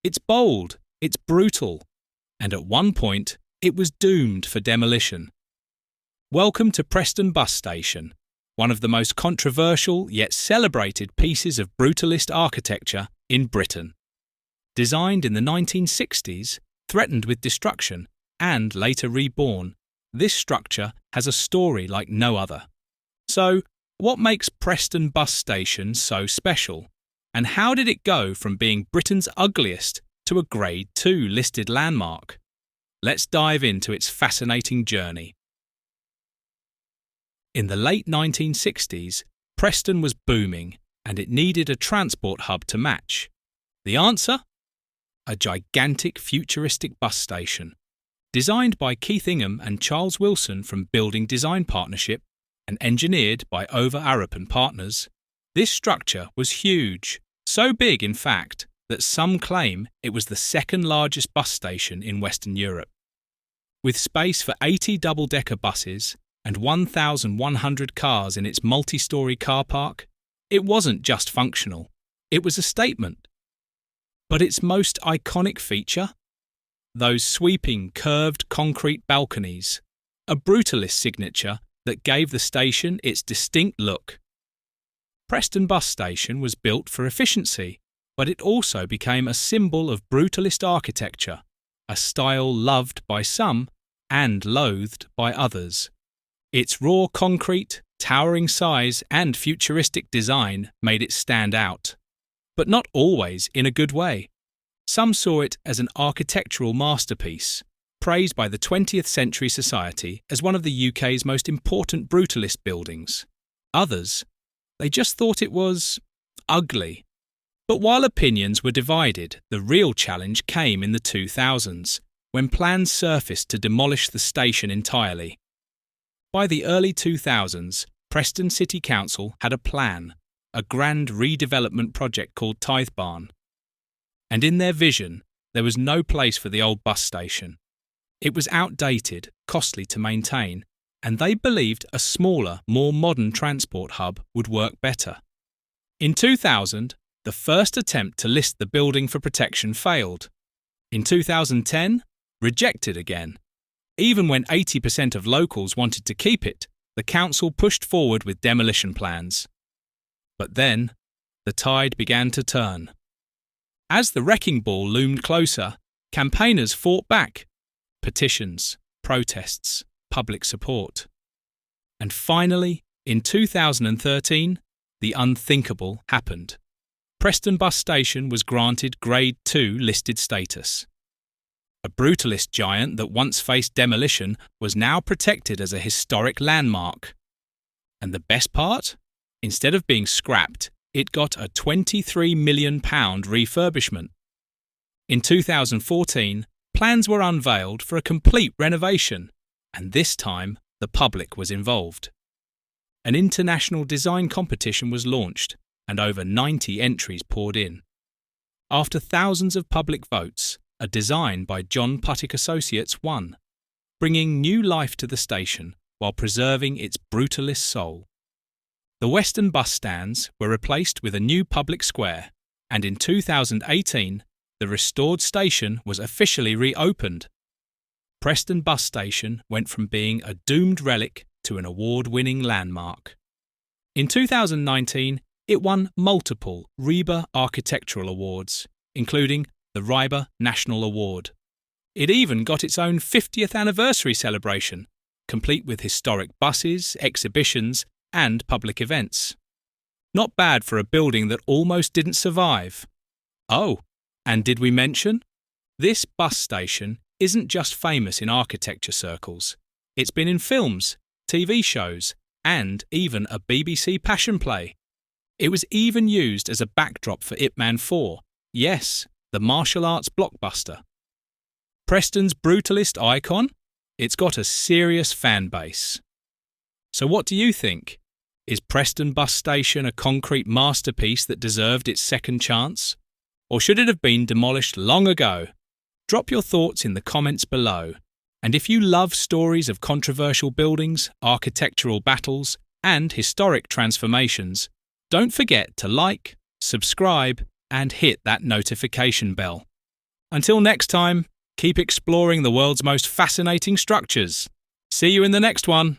It's bold, it's brutal, and at one point it was doomed for demolition. Welcome to Preston Bus Station, one of the most controversial yet celebrated pieces of brutalist architecture in Britain. Designed in the 1960s, threatened with destruction, and later reborn, this structure has a story like no other. So, what makes Preston Bus Station so special? And how did it go from being Britain's ugliest to a Grade 2 listed landmark? Let's dive into its fascinating journey. In the late 1960s, Preston was booming and it needed a transport hub to match. The answer? A gigantic futuristic bus station. Designed by Keith Ingham and Charles Wilson from Building Design Partnership and engineered by Over Arup & Partners, this structure was huge, so big in fact that some claim it was the second largest bus station in Western Europe. With space for 80 double-decker buses and 1,100 cars in its multi-storey car park, it wasn't just functional, it was a statement. But its most iconic feature? Those sweeping, curved concrete balconies, a brutalist signature that gave the station its distinct look. Preston Bus Station was built for efficiency, but it also became a symbol of brutalist architecture, a style loved by some and loathed by others. Its raw concrete, towering size and futuristic design made it stand out, but not always in a good way. Some saw it as an architectural masterpiece, praised by the 20th Century Society as one of the UK's most important brutalist buildings. Others, they just thought it was ugly. But while opinions were divided, the real challenge came in the 2000s, when plans surfaced to demolish the station entirely. By the early 2000s, Preston City Council had a plan, a grand redevelopment project called Tithe Barn. And in their vision, there was no place for the old bus station. It was outdated, costly to maintain, and they believed a smaller, more modern transport hub would work better. In 2000, the first attempt to list the building for protection failed. In 2010, rejected again. Even when 80% of locals wanted to keep it, the council pushed forward with demolition plans. But then, the tide began to turn. As the wrecking ball loomed closer, campaigners fought back. Petitions, protests, public support. And finally, in 2013, the unthinkable happened. Preston Bus Station was granted Grade 2 listed status. A brutalist giant that once faced demolition was now protected as a historic landmark. And the best part? Instead of being scrapped, it got a £23 million refurbishment. In 2014, plans were unveiled for a complete renovation, and this time the public was involved. An international design competition was launched, and over 90 entries poured in. After thousands of public votes, a design by John Puttick Associates won, bringing new life to the station while preserving its brutalist soul. The western bus stands were replaced with a new public square, and in 2018, the restored station was officially reopened. Preston Bus Station went from being a doomed relic to an award-winning landmark. In 2019, it won multiple RIBA architectural awards, including the RIBA National Award. It even got its own 50th anniversary celebration, complete with historic buses, exhibitions, and public events. Not bad for a building that almost didn't survive. Oh, and did we mention? This bus station isn't just famous in architecture circles. It's been in films, TV shows, and even a BBC passion play. It was even used as a backdrop for Ip Man 4. Yes, the martial arts blockbuster. Preston's brutalist icon? It's got a serious fan base. So what do you think? Is Preston Bus Station a concrete masterpiece that deserved its second chance? Or should it have been demolished long ago? Drop your thoughts in the comments below. And if you love stories of controversial buildings, architectural battles, and historic transformations, don't forget to like, subscribe, and hit that notification bell. Until next time, keep exploring the world's most fascinating structures. See you in the next one.